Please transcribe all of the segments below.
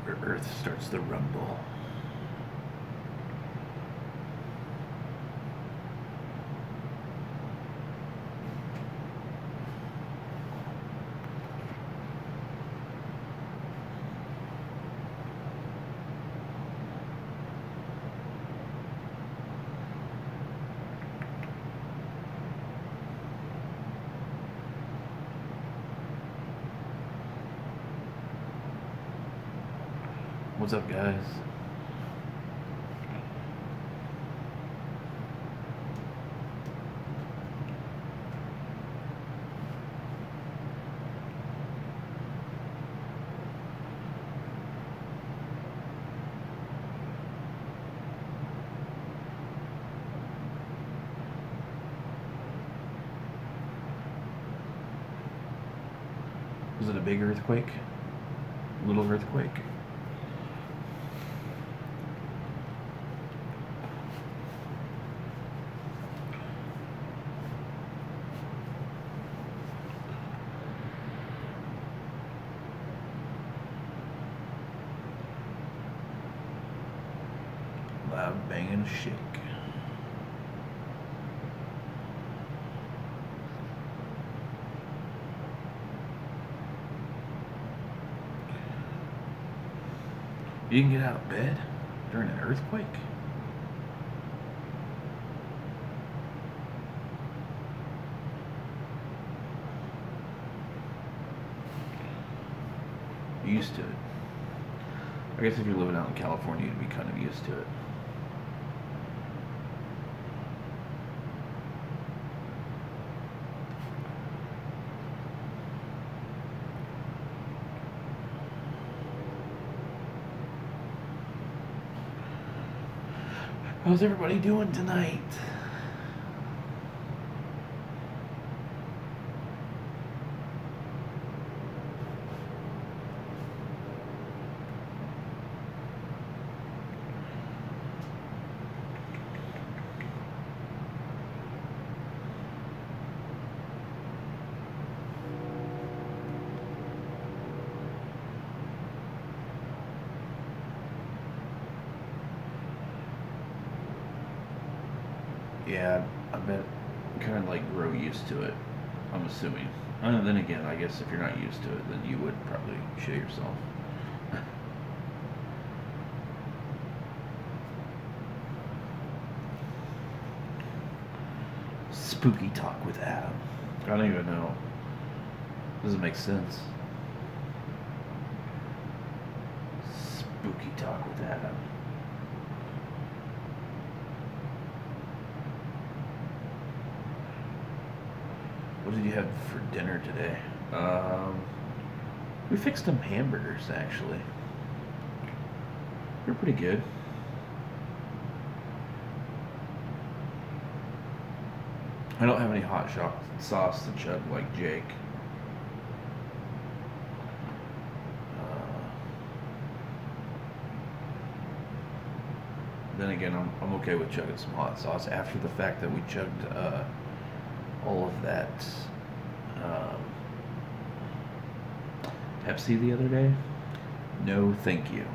Where Earth starts to rumble. What's up, guys? Was it a big earthquake? Little earthquake? Loud banging shake. You can get out of bed during an earthquake? You're used to it. I guess if you're living out in California, you'd be kind of used to it. How's everybody doing tonight? Yeah, I bet kind of like grow used to it, I'm assuming. And then again, I guess if you're not used to it, then you would probably shit yourself. Spooky talk with Adam. I don't even know. Doesn't make sense. Spooky talk with Adam. What did you have for dinner today? We fixed some hamburgers, actually. They're pretty good. I don't have any hot sauce to chug like Jake. Then again, I'm okay with chugging some hot sauce after the fact that we chugged all of that Pepsi the other day. No, thank you.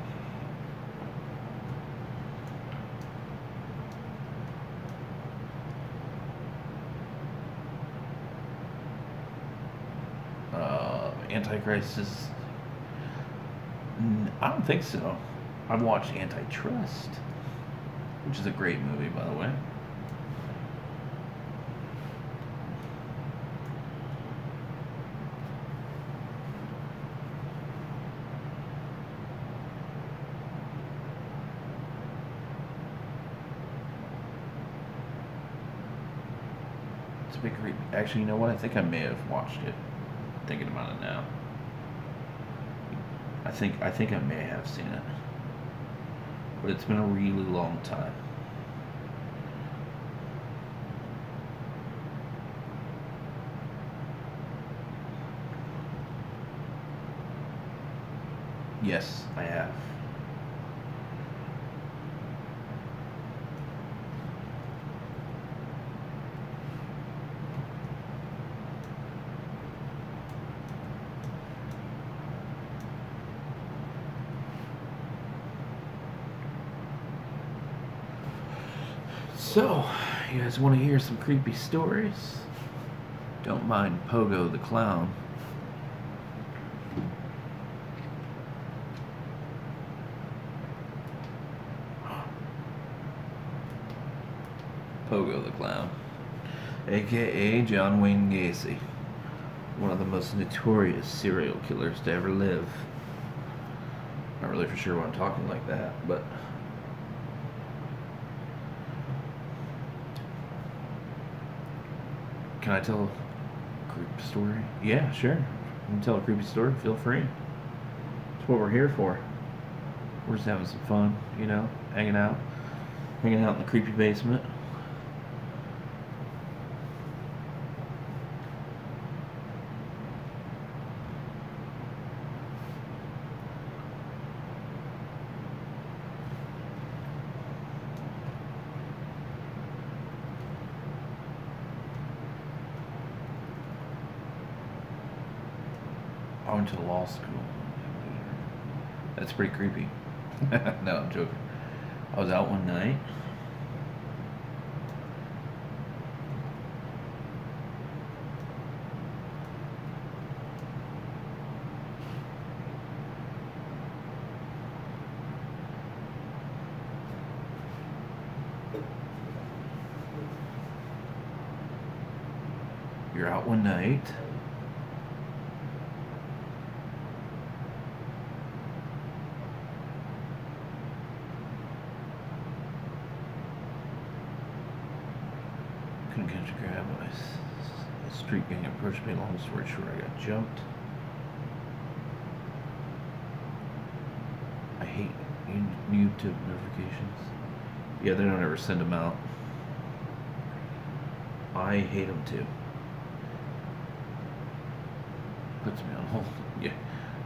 Antichrist is... I don't think so. I've watched Antitrust, which is a great movie, by the way. It's a big great... Actually, you know what? I think I may have watched it. Thinking about it now. I think I may have seen it. But it's been a really long time. Yes, I have. So, you guys want to hear some creepy stories? Don't mind Pogo the Clown. Pogo the Clown, aka John Wayne Gacy, one of the most notorious serial killers to ever live. Not really for sure why I'm talking like that, but can I tell a creepy story? Yeah, sure. You can tell a creepy story, feel free. That's what we're here for. We're just having some fun, you know, hanging out in the creepy basement. I went to law school. That's pretty creepy. No, I'm joking. I was out one night. You're out one night. Couldn't catch a grab. A street gang approached me. Long story short, I got jumped. I hate YouTube notifications. Yeah, they don't ever send them out. I hate them too. Puts me on hold. Yeah.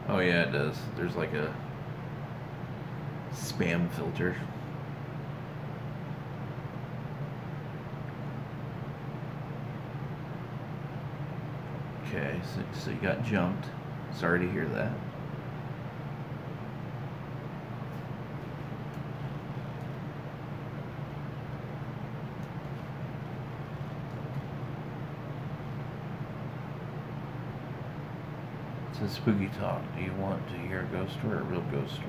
Oh yeah, it does. There's like a spam filter. Okay, so you got jumped. Sorry to hear that. It says spooky talk. Do you want to hear a ghost story or a real ghost story?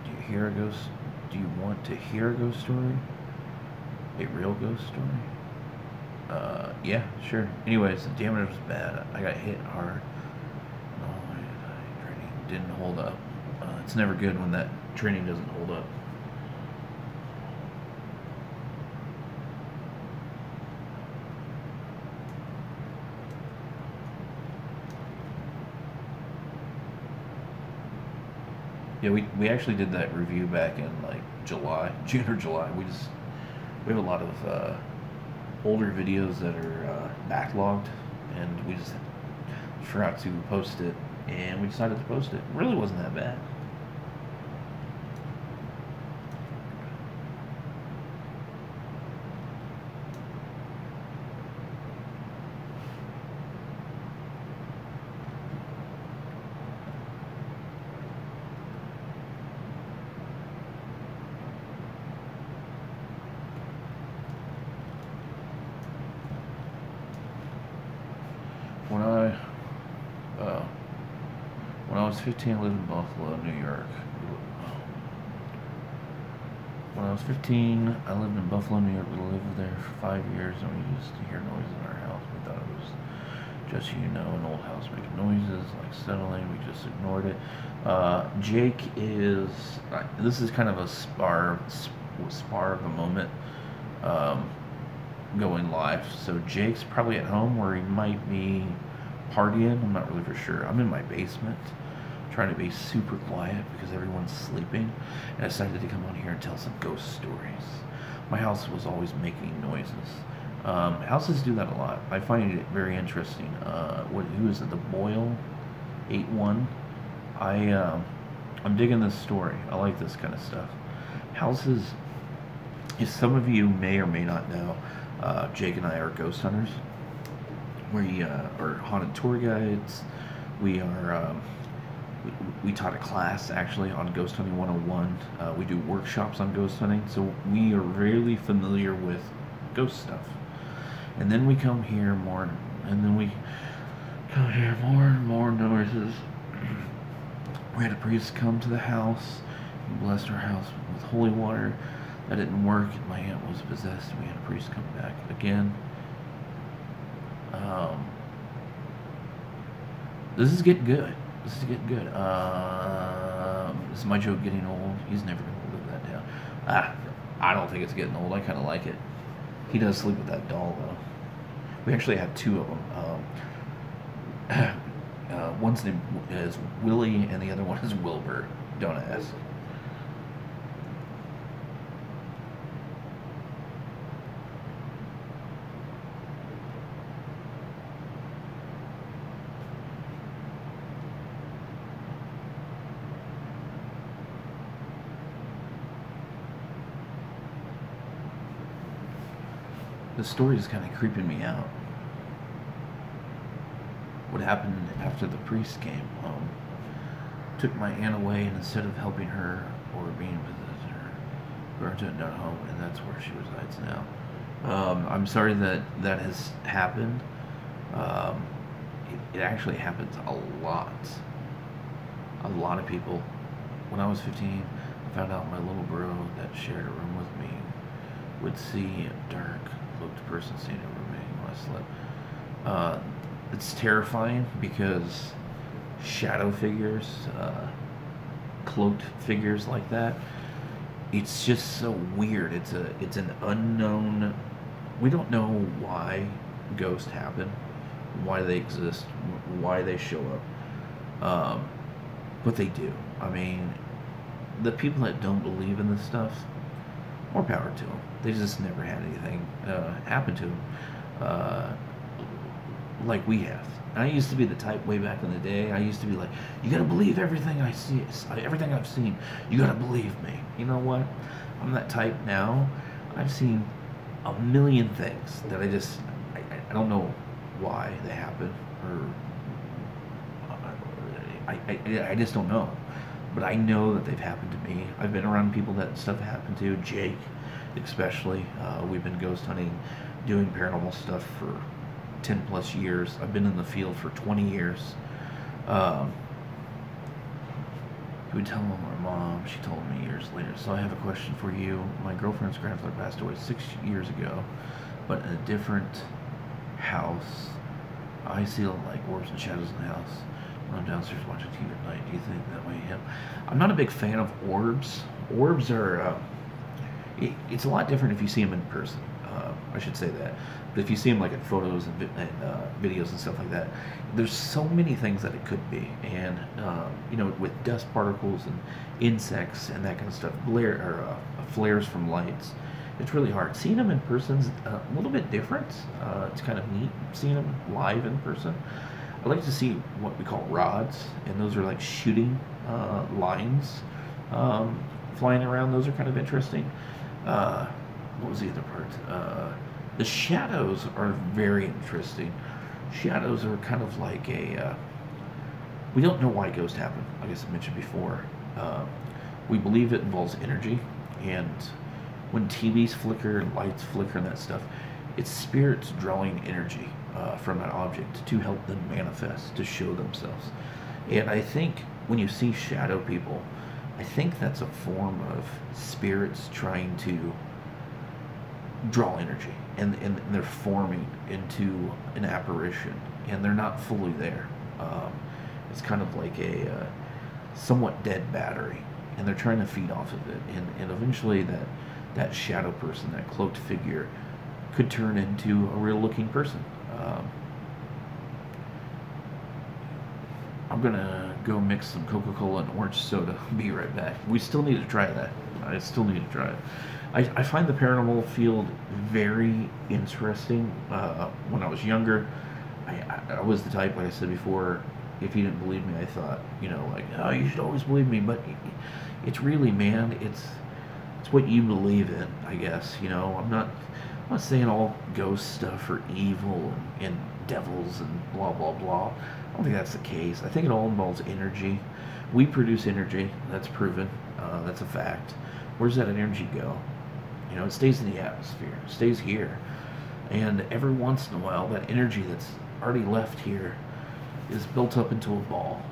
Do you hear a ghost? Do you want to hear a ghost story? A real ghost story? Yeah, sure. Anyways, the damage was bad. I got hit hard. No, training didn't hold up. It's never good when that training doesn't hold up. Yeah, we actually did that review back in like July, June or July. We have a lot of older videos that are backlogged, and we just forgot to post it, and we decided to post it. It really wasn't that bad. When I was 15, I lived in Buffalo, New York. When I was 15, I lived in Buffalo, New York. We lived there for 5 years, and we used to hear noises in our house. We thought it was just, you know, an old house making noises, like settling. We just ignored it. Jake is, this is kind of a spar of a moment going live. So Jake's probably at home, where he might be partying. I'm not really for sure. I'm in my basement trying to be super quiet because everyone's sleeping, and I decided to come on here and tell some ghost stories. My house was always making noises. Houses do that a lot. I find it very interesting. Who is it? The Boyle 81. I'm digging this story. I like this kind of stuff. Houses, if some of you may or may not know, Jake and I are ghost hunters. We are haunted tour guides. We we taught a class actually on Ghost Hunting 101. We do workshops on ghost hunting, so we are really familiar with ghost stuff. And then we come here more, and then we come here more and more noises. We had a priest come to the house and blessed our house with holy water. That didn't work. My aunt was possessed. We had a priest come back again. This is getting good. This is getting good. Is my joke getting old? He's never going to live that down. I don't think it's getting old. I kind of like it. He does sleep with that doll, though. We actually have two of them. One's name is Willie, and the other one is Wilbur. Don't ask. The story is kind of creeping me out. What happened after the priest came? Took my aunt away, and instead of helping her or being with her, burned it down home, and that's where she resides now. I'm sorry that that has happened. It actually happens a lot. A lot of people. When I was 15, I found out my little bro that shared a room with me would see a dark cloaked person standing over me when I slept. It's terrifying because shadow figures, cloaked figures like that, it's just so weird. It's an unknown. We don't know why ghosts happen, why they exist, why they show up, but they do. I mean, the people that don't believe in this stuff, more power to them. They just never had anything happen to them like we have. I used to be the type way back in the day. I used to be like, you gotta believe everything I see, everything I've seen. You gotta believe me. You know what? I'm that type now. I've seen a million things that I don't know why they happen, or I just don't know. But I know that they've happened to me. I've been around people that stuff happened to. Jake, especially. We've been ghost hunting, doing paranormal stuff for 10 plus years. I've been in the field for 20 years. He would tell my mom. She told me years later. So I have a question for you. My girlfriend's grandfather passed away 6 years ago, but in a different house. I see like orbs and shadows in the house. When I'm downstairs watching TV at night, do you think that might happen? I'm not a big fan of orbs. Orbs are, it's a lot different if you see them in person. I should say that. But if you see them like in photos and videos and stuff like that, there's so many things that it could be. And, you know, with dust particles and insects and that kind of stuff, flares from lights, it's really hard. Seeing them in person is a little bit different. It's kind of neat seeing them live in person. I like to see what we call rods, and those are like shooting lines flying around. Those are kind of interesting. What was the other part? The shadows are very interesting. Shadows are kind of like we don't know why ghosts happen, like I mentioned before. We believe it involves energy, and when TVs flicker and lights flicker and that stuff, it's spirits drawing energy from that object to help them manifest, to show themselves. And I think when you see shadow people, I think that's a form of spirits trying to draw energy, and they're forming into an apparition, and they're not fully there. It's kind of like a somewhat dead battery, and they're trying to feed off of it, and eventually that shadow person, that cloaked figure, could turn into a real looking person. I'm gonna go mix some Coca-Cola and orange soda. Be right back. We still need to try that. I still need to try it. I find the paranormal field very interesting. When I was younger, I was the type, like I said before, if you didn't believe me, I thought, you know, like, oh, you should always believe me. But it's really, man, it's what you believe in, I guess. You know, I'm not saying all ghost stuff are evil and devils and blah blah blah. I don't think that's the case. I think it all involves energy. We produce energy. That's proven. That's a fact. Where's that energy go? You know, it stays in the atmosphere. It stays here. And every once in a while, that energy that's already left here is built up into a ball.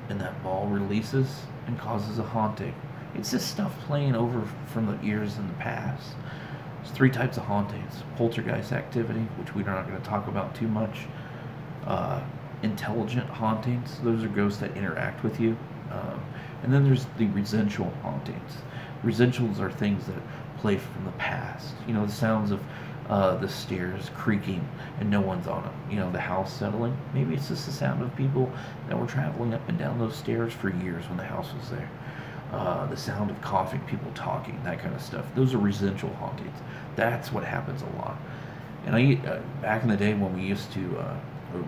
And that ball releases and causes a haunting. It's this stuff playing over from the years in the past. There's 3 types of hauntings. Poltergeist activity, which we're not going to talk about too much. Intelligent hauntings. Those are ghosts that interact with you. And then there's the residual hauntings. Residuals are things that play from the past. You know, the sounds of the stairs creaking and no one's on them. You know, the house settling. Maybe it's just the sound of people that were traveling up and down those stairs for years when the house was there. The sound of coughing, people talking, that kind of stuff. Those are residual hauntings. That's what happens a lot. And back in the day when we used to,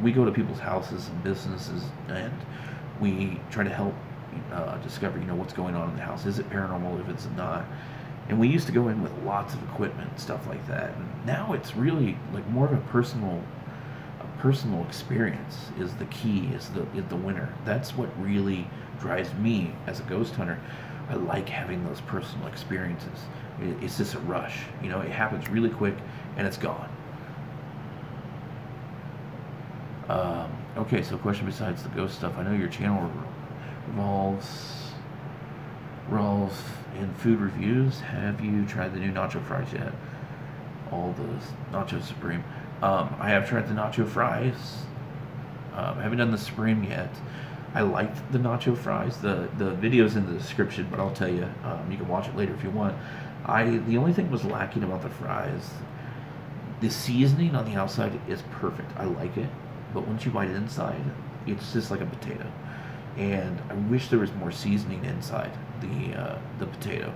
we go to people's houses and businesses and we try to help discover, you know, what's going on in the house. Is it paranormal? If it's not. And we used to go in with lots of equipment and stuff like that. And now it's really like more of a personal experience is the key, is the winner. That's what really drives me as a ghost hunter. I like having those personal experiences. It's just a rush. You know, it happens really quick and it's gone. Okay, so question besides the ghost stuff. I know your channel revolves in food reviews. Have you tried the new nacho fries yet? All those nacho supreme. I have tried the nacho fries. I haven't done the supreme yet. I liked the nacho fries. The video's in the description, but I'll tell you, you can watch it later if you want. The only thing was lacking about the fries, the seasoning on the outside is perfect. I like it, but once you bite it inside, it's just like a potato. And I wish there was more seasoning inside the potato.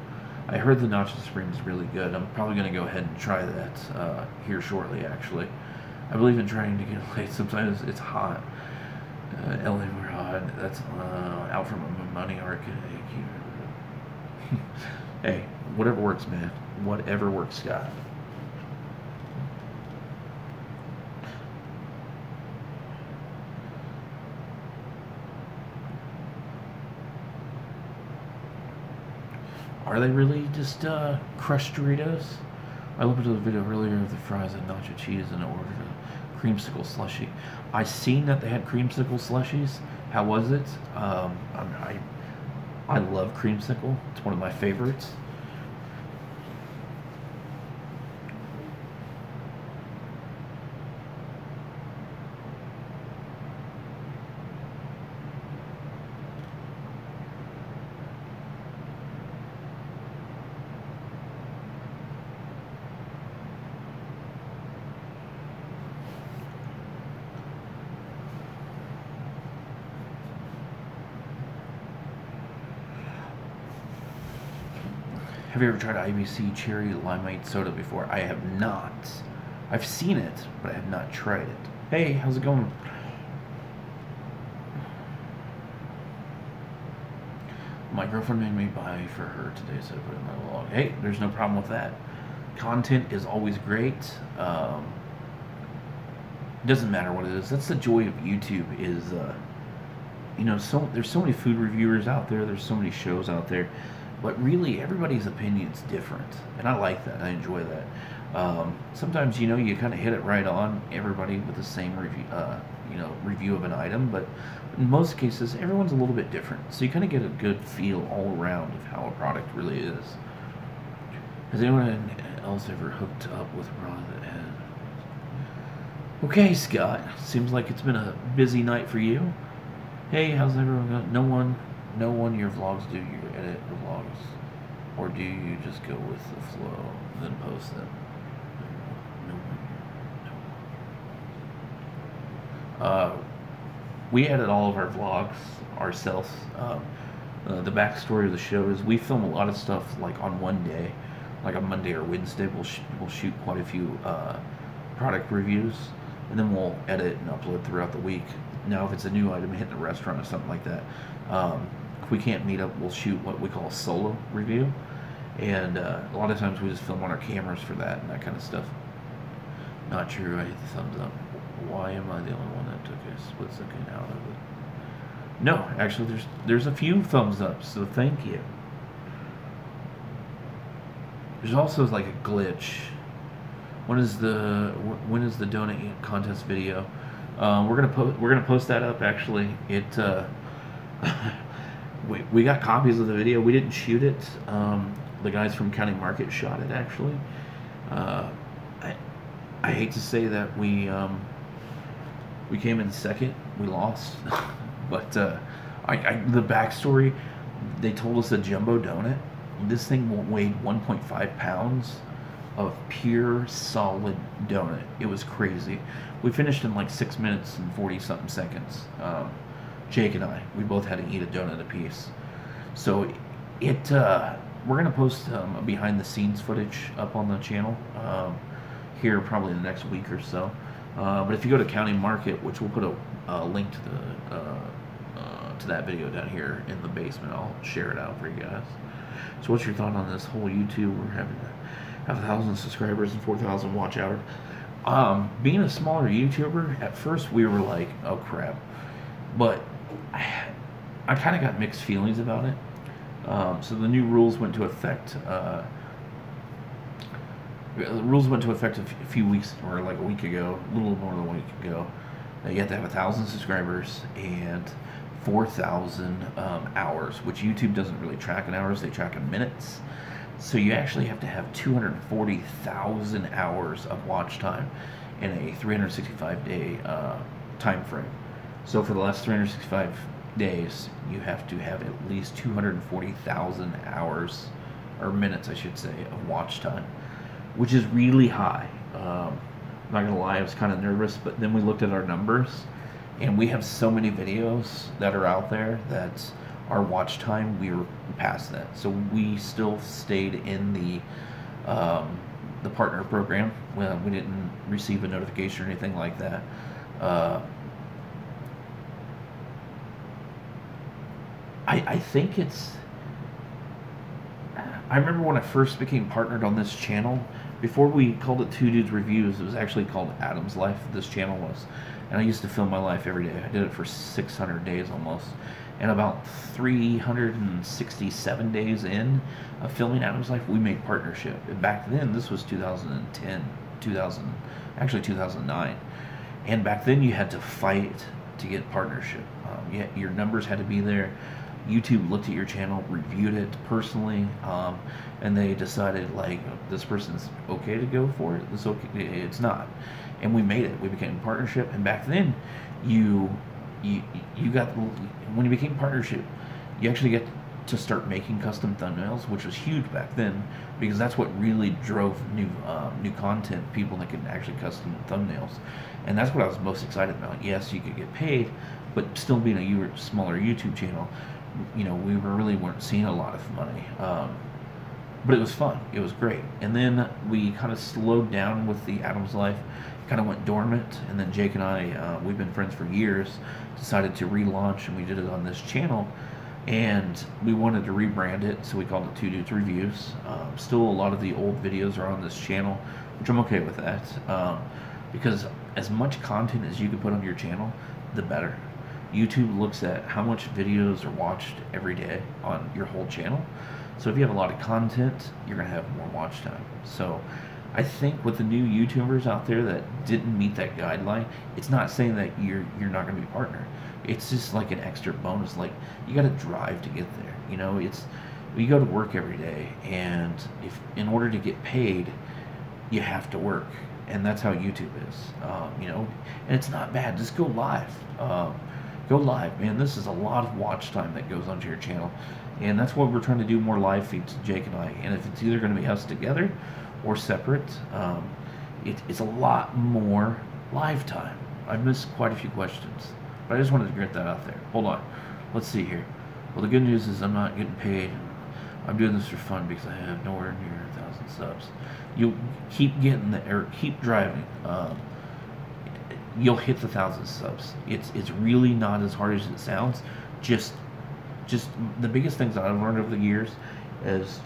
I heard the nacho supreme is really good. I'm probably going to go ahead and try that here shortly, actually. I believe in trying to get late. Sometimes it's hot. LA, we're hot. That's out from my money arcade. Hey, whatever works, man. Whatever works, Scott. Are they really just crushed Doritos? I looked at the video earlier of the fries and nacho cheese and ordered a creamsicle slushie. I seen that they had creamsicle slushies. How was it? I love creamsicle. It's one of my favorites. Have you ever tried IBC cherry limeade soda before? I have not. I've seen it, but I have not tried it. Hey, how's it going? My girlfriend made me buy for her today, so I put it in my vlog. Hey, there's no problem with that. Content is always great. It doesn't matter what it is. That's the joy of YouTube is, you know, there's so many food reviewers out there. There's so many shows out there. But really, everybody's opinion's different, and I like that. I enjoy that. Sometimes, you know, you kind of hit it right on. Everybody with the same review, review of an item, but in most cases, everyone's a little bit different. So you kind of get a good feel all around of how a product really is. Has anyone else ever hooked up with Ron? Okay, Scott. Seems like it's been a busy night for you. Hey, how's everyone going? No one your vlogs do. You edit the vlogs, or do you just go with the flow and then post them? No. We edit all of our vlogs ourselves. The backstory of the show is we film a lot of stuff like on one day, like on Monday or Wednesday. We'll shoot quite a few product reviews, and then we'll edit and upload throughout the week. Now, if it's a new item hitting a restaurant or something like that, if we can't meet up, we'll shoot what we call a solo review. And a lot of times we just film on our cameras for that and that kind of stuff. Not true, I hit the thumbs up. Why am I the only one that took a split second out of it? No, actually, there's a few thumbs up, so thank you. There's also like a glitch. When is the donut contest video? We're gonna post that up. Actually, we got copies of the video. We didn't shoot it. The guys from County Market shot it actually. Uh, I hate to say that we came in second. We lost, but the backstory. They told us a jumbo donut. This thing weighed 1.5 pounds of pure solid donut. It was crazy. We finished in like 6 minutes and 40 something seconds. Jake and I, we both had to eat a donut apiece. So we're gonna post behind the scenes footage up on the channel here probably in the next week or so. But if you go to County Market, which we'll put a link to that video down here in the basement, I'll share it out for you guys. So what's your thought on this whole YouTube? We're having to have 1,000 subscribers and 4,000 watch hours. Being a smaller YouTuber, at first we were like, oh crap. But I kind of got mixed feelings about it. So the new rules went into effect. The rules went into effect a few weeks, or like a week ago, a little more than a week ago. You have to have 1,000 subscribers and 4,000 hours, which YouTube doesn't really track in hours; they track in minutes. So you actually have to have 240,000 hours of watch time in a 365-day time frame. So for the last 365 days, you have to have at least 240,000 hours, or minutes, I should say, of watch time, which is really high. I'm not gonna lie, I was kind of nervous, but then we looked at our numbers, and we have so many videos that are out there that our watch time, we were past that. So we still stayed in the partner program. Well, we didn't receive a notification or anything like that. I think I remember when I first became partnered on this channel, before we called it Two Dudes Reviews, it was actually called Adam's Life, this channel was. And I used to film my life every day. I did it for 600 days almost. And about 367 days in of filming Adam's Life, we made partnership. And back then, this was 2010, 2009. And back then, you had to fight to get partnership. Your numbers had to be there. YouTube looked at your channel, reviewed it personally, and they decided like this person's okay to go for it. It's not, and we made it. We became a partnership, and back then, you got, when you became partnership, you actually get to start making custom thumbnails, which was huge back then because that's what really drove new content, people that could actually custom thumbnails, and that's what I was most excited about. Yes, you could get paid, but still being a smaller YouTube channel, we weren't seeing a lot of money, but it was fun. It was great. And then we kind of slowed down with the Adam's Life, kind of went dormant, and then Jake and I, we've been friends for years, decided to relaunch, and we did it on this channel, and we wanted to rebrand it, so we called it Two Dudes Reviews. Still a lot of the old videos are on this channel, which I'm okay with that, because as much content as you can put on your channel, the better. YouTube looks at how much videos are watched every day on your whole channel. So if you have a lot of content, you're going to have more watch time. So I think with the new YouTubers out there that didn't meet that guideline, it's not saying that you're not going to be a partner. It's just like an extra bonus. Like, you got to drive to get there. You go to work every day, and if in order to get paid, you have to work. And that's how YouTube is. And it's not bad. Just go live. Go live, man. This is a lot of watch time that goes onto your channel, and that's what we're trying to do, more live feeds, Jake and I. And if it's either going to be us together or separate, it's a lot more live time. I missed quite a few questions, but I just wanted to get that out there. Hold on, let's see here. Well, the good news is I'm not getting paid. I'm doing this for fun because I have nowhere near 1,000 subs. You keep getting keep driving. You'll hit the 1,000 subs. It's really not as hard as it sounds. Just the biggest things that I've learned over the years is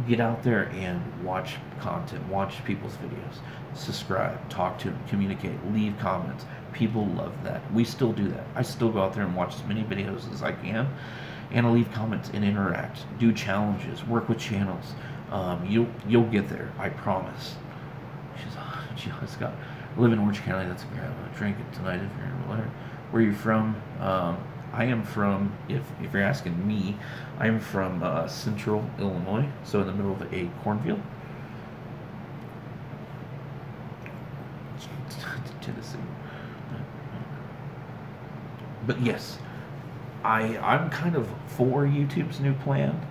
get out there and watch content, watch people's videos, subscribe, talk to them, communicate, leave comments, People love that. We still do that. I still go out there and watch as many videos as I can, and I leave comments and interact, do challenges, work with channels. You'll get there. I promise. She just got live in Orange County. That's a drink it tonight if you're in Blair. Where are you from? I am from. If you're asking me, I am from Central Illinois, so in the middle of a cornfield. Tennessee. But yes, I'm kind of for YouTube's new plan.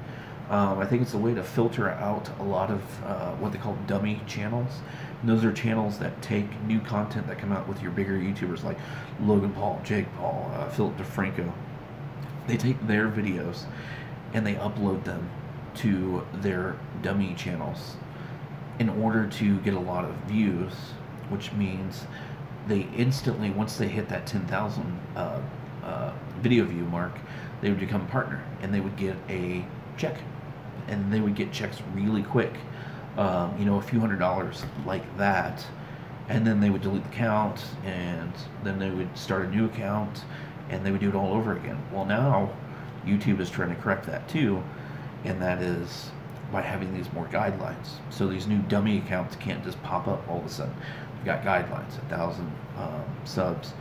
I think it's a way to filter out a lot of what they call dummy channels. And those are channels that take new content that come out with your bigger YouTubers like Logan Paul, Jake Paul, Philip DeFranco. They take their videos and they upload them to their dummy channels in order to get a lot of views, which means they instantly, once they hit that 10,000 video view mark, they would become a partner and they would get a check, and they would get checks really quick, a few $100s like that, and then they would delete the account, and then they would start a new account, and they would do it all over again. Well, now YouTube is trying to correct that too, and that is by having these more guidelines. So these new dummy accounts can't just pop up all of a sudden. You've got guidelines, 1,000 subs.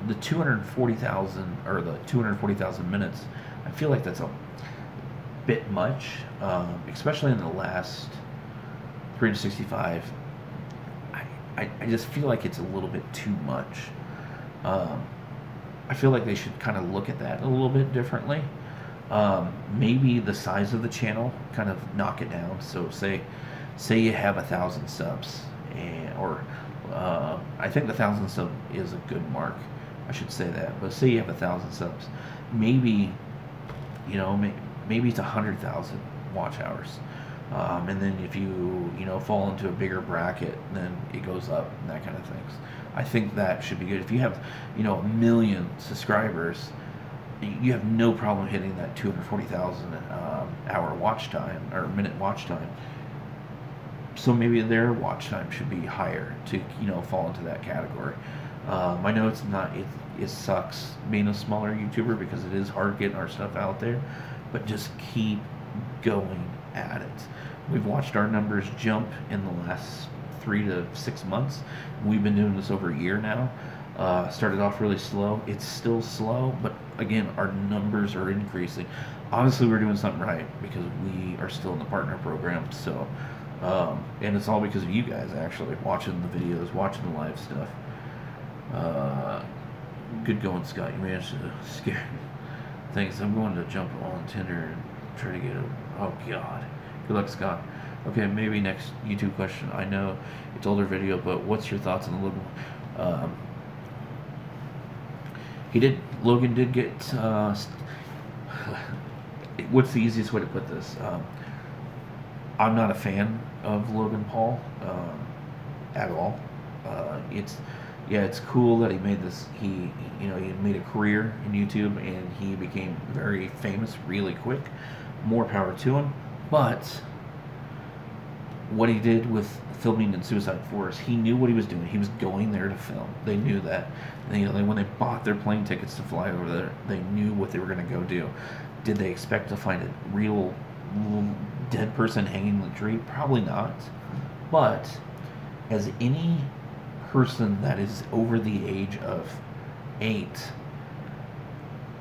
The 240,000 or the 240,000 minutes, I feel like that's a bit much, especially in the last 365. I just feel like it's a little bit too much. I feel like they should kind of look at that a little bit differently. Maybe the size of the channel, kind of knock it down. So say you have 1,000 subs, or I think the 1,000 sub is a good mark. I should say that. But say you have 1,000 subs, maybe it's 100,000 watch hours, and then if you fall into a bigger bracket, then it goes up and that kind of things. I think that should be good. If you have 1 million subscribers, you have no problem hitting that 240,000 hour watch time or minute watch time. So maybe their watch time should be higher to fall into that category. I know it's not. It sucks being a smaller YouTuber because it is hard getting our stuff out there, but just keep going at it. We've watched our numbers jump in the last 3 to 6 months. We've been doing this over a year now. Started off really slow. It's still slow, but again, our numbers are increasing. Obviously, we're doing something right because we are still in the partner program. So, and it's all because of you guys actually watching the videos, watching the live stuff. Good going, Scott. You managed to scare me. Thanks. I'm going to jump on Tinder and try to get a. Oh God. Good luck, Scott. Okay, maybe next YouTube question. I know it's older video, but what's your thoughts on the Logan? Logan did get. What's the easiest way to put this? I'm not a fan of Logan Paul at all. It's cool that he made this. He made a career in YouTube and he became very famous really quick. More power to him. But what he did with filming in Suicide Forest, he knew what he was doing. He was going there to film. They knew that. And, when they bought their plane tickets to fly over there, they knew what they were going to go do. Did they expect to find a real dead person hanging in the tree? Probably not. But as any person that is over the age of 8,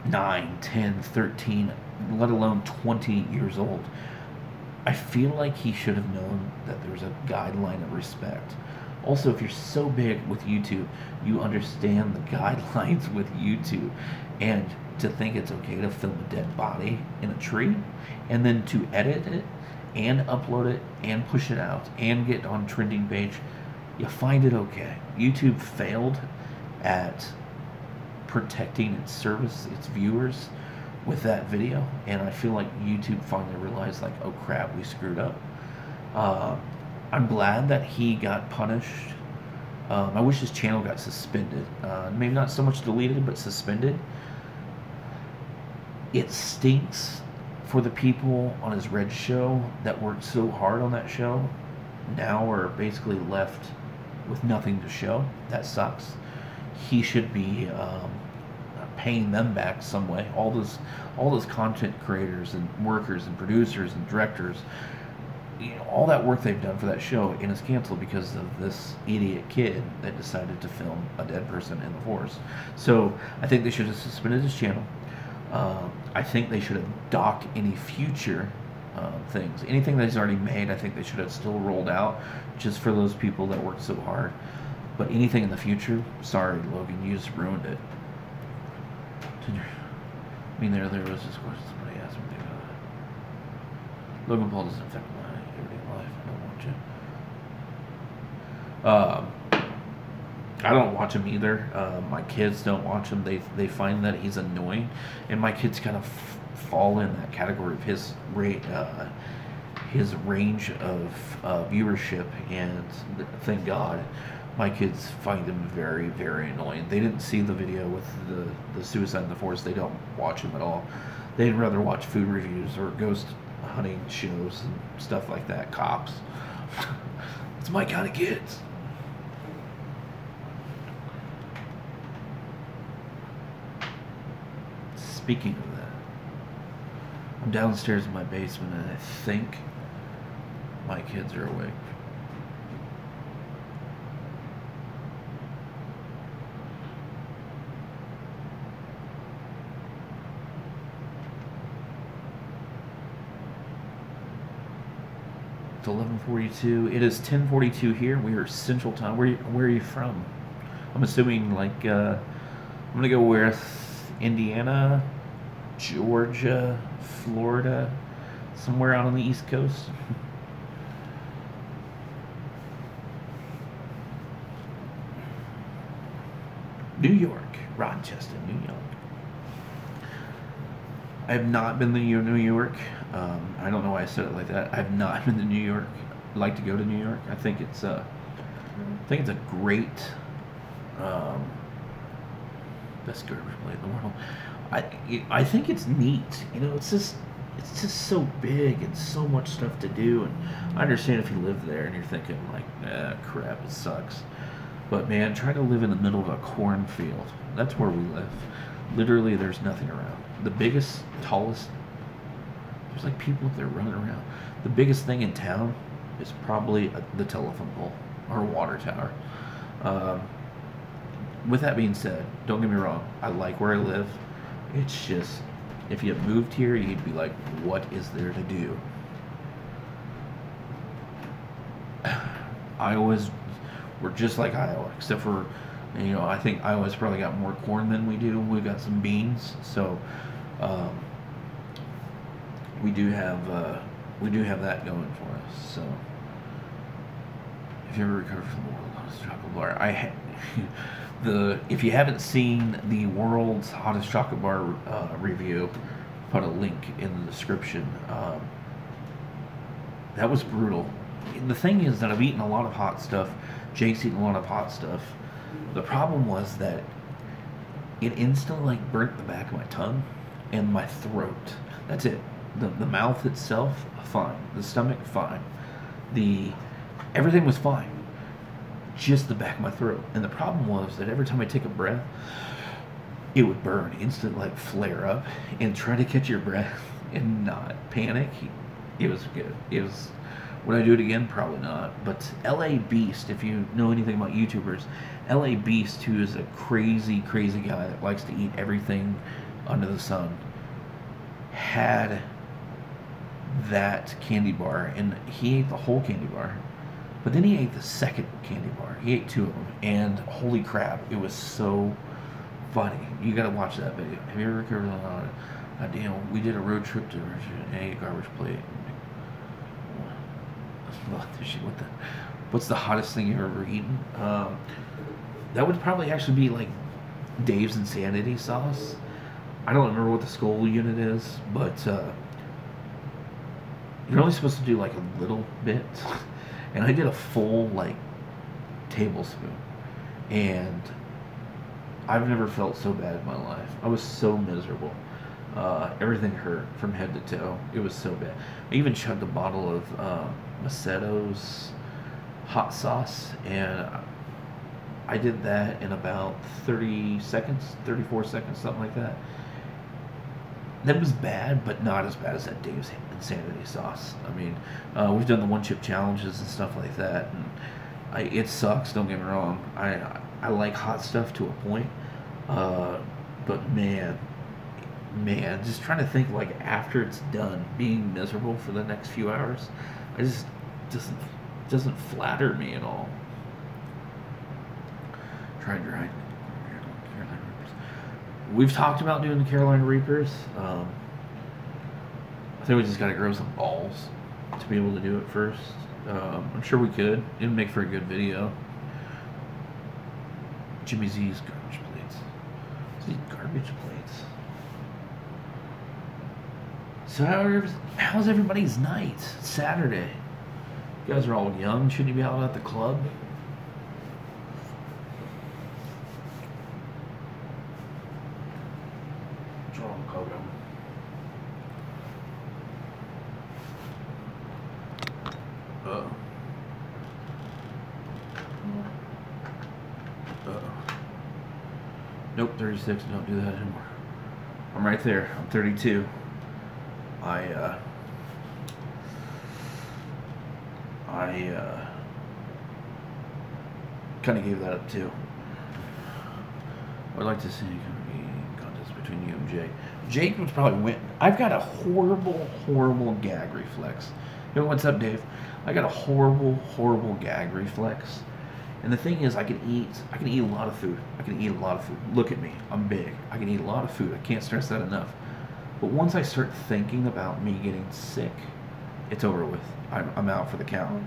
9, 10, 13, let alone 20 years old, I feel like he should have known that there's a guideline of respect. Also, if you're so big with YouTube, you understand the guidelines with YouTube. And to think it's okay to film a dead body in a tree, and then to edit it, and upload it, and push it out, and get on trending page, you find it okay. YouTube failed at protecting its service, its viewers, with that video, and I feel like YouTube finally realized, like, oh crap, we screwed up. I'm glad that he got punished. I wish his channel got suspended. Maybe not so much deleted, but suspended. It stinks for the people on his Red show that worked so hard on that show. Now are basically left with nothing to show. That sucks. He should be paying them back some way. All those content creators and workers and producers and directors, all that work they've done for that show, and it's canceled because of this idiot kid that decided to film a dead person in the forest. So I think they should have suspended his channel. I think they should have docked any future things. Anything that he's already made, I think they should have still rolled out just for those people that worked so hard. But anything in the future, sorry, Logan, you just ruined it. I mean, there was this question somebody asked me. Logan Paul doesn't affect my everyday life. I don't watch it. I don't watch him either. My kids don't watch him. They find that he's annoying, and my kids kind of fall in that category of his range of viewership. And thank God, my kids find him very, very annoying. They didn't see the video with the suicide in the forest. They don't watch him at all. They'd rather watch food reviews or ghost hunting shows and stuff like that. Cops. It's my kind of kids. Speaking of that, I'm downstairs in my basement and I think my kids are awake. It's 11:42. It is 10:42 here. We are Central Time. Where are you from? I'm assuming like I'm gonna go with Indiana, Georgia, Florida, somewhere out on the East Coast. New York, Rochester, New York. I have not been to New York. I don't know why I said it like that. I have not been to New York. I'd like to go to New York. I think it's a great best garbage play in the world. I think it's neat. It's just so big and so much stuff to do. And I understand if you live there and you're thinking like, crap, it sucks. But man, try to live in the middle of a cornfield. That's where we live. Literally, there's nothing around. The biggest, tallest, there's like people up there running around. The biggest thing in town is probably the telephone pole or water tower. With that being said, don't get me wrong, I like where I live. It's just, if you moved here, you'd be like, what is there to do? Iowa's, we're just like Iowa, except for, I think Iowa's probably got more corn than we do. We've got some beans, so we do have that going for us. So if you ever recover from the world's hottest chocolate bar, if you haven't seen the world's hottest chocolate bar review, put a link in the description. That was brutal. The thing is that I've eaten a lot of hot stuff. Jake's eaten a lot of hot stuff. The problem was that it instantly burnt the back of my tongue and my throat. That's it. The mouth itself, fine. The stomach, fine. Everything was fine. Just the back of my throat. And the problem was that every time I take a breath, it would burn, instant flare up, and try to catch your breath and not panic. It was good. Would I do it again? Probably not. But LA Beast, if you know anything about YouTubers, LA Beast, who is a crazy, crazy guy that likes to eat everything under the sun, had that candy bar, and he ate the whole candy bar. But then he ate the second candy bar. He ate two of them, and holy crap, it was so funny. You gotta watch that video. Have you ever heard of we did a road trip to and ate a garbage plate. What's the hottest thing you've ever eaten? That would probably actually be like Dave's Insanity sauce. I don't remember what the Skull unit is, but you're only supposed to do like a little bit. And I did a full tablespoon, and I've never felt so bad in my life. I was so miserable. Everything hurt from head to toe. It was so bad. I even chugged a bottle of Maceto's hot sauce, and I did that in about 30 seconds, 34 seconds, something like that. That was bad, but not as bad as that Dave's Insanity sauce. I mean, we've done the one chip challenges and stuff like that, and it sucks. Don't get me wrong. I like hot stuff to a point, but man, just trying to think like after it's done, being miserable for the next few hours, I just doesn't flatter me at all. Try and grind. Carolina Reapers. We've talked about doing the Carolina Reapers. I think we just gotta grow some balls to be able to do it first. I'm sure we could. It'd make for a good video. Jimmy Z's garbage plates. These garbage plates. So how's everybody's night? It's Saturday. You guys are all young. Shouldn't you be out at the club? What's wrong, Pogo? Uh-oh. Uh-oh. Nope, 36. Don't do that anymore. I'm right there. I'm 32. I kind of gave that up too. I'd like to see a contest between you and Jake. Jake would probably win. I've got a horrible gag reflex. You know what's up, Dave? I got a horrible gag reflex. And the thing is, I can eat a lot of food. Look at me. I'm big. I can eat a lot of food. I can't stress that enough. But once I start thinking about me getting sick, it's over with. I'm out for the count.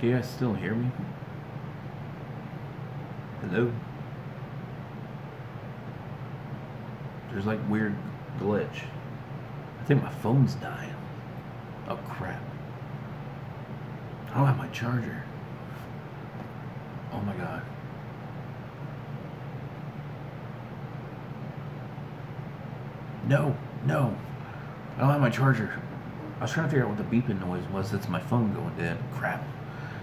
Can you guys still hear me? Hello? There's like weird glitch. I think my phone's dying. Oh crap. I don't have my charger. Oh my god. No. I don't have my charger. I was trying to figure out what the beeping noise was. That's my phone going dead. Crap.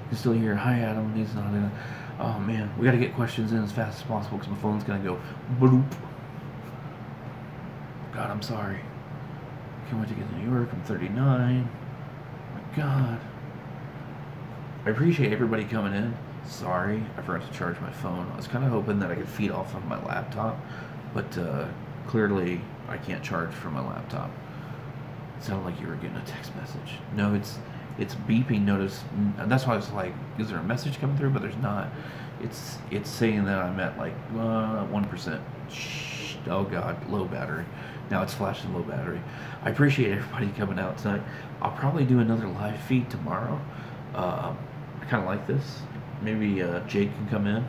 You're still here. Hi, Adam. He's not in. Oh, man. We got to get questions in as fast as possible because my phone's going to go bloop. God, I'm sorry. Can't wait to get to New York. I'm 39. My God. I appreciate everybody coming in. Sorry, I forgot to charge my phone. I was kind of hoping that I could feed off of my laptop, but clearly I can't charge from my laptop. It sounded like you were getting a text message. No, it's beeping notice. That's why I was like, is there a message coming through? But there's not. It's saying that I'm at like 1%. Oh God, low battery. Now it's flashing low battery. I appreciate everybody coming out tonight. I'll probably do another live feed tomorrow. I kind of like this. Maybe Jake can come in.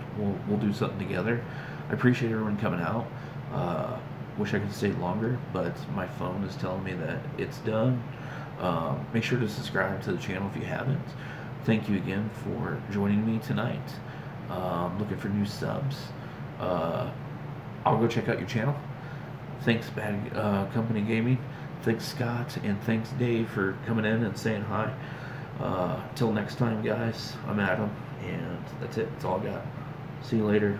We'll do something together. I appreciate everyone coming out. Wish I could stay longer, but my phone is telling me that it's done. Make sure to subscribe to the channel if you haven't. Thank you again for joining me tonight. Looking for new subs. I'll go check out your channel. Thanks, Bad Company Gaming. Thanks, Scott, and thanks, Dave, for coming in and saying hi. Till next time, guys, I'm Adam, and that's it. That's all I got. See you later.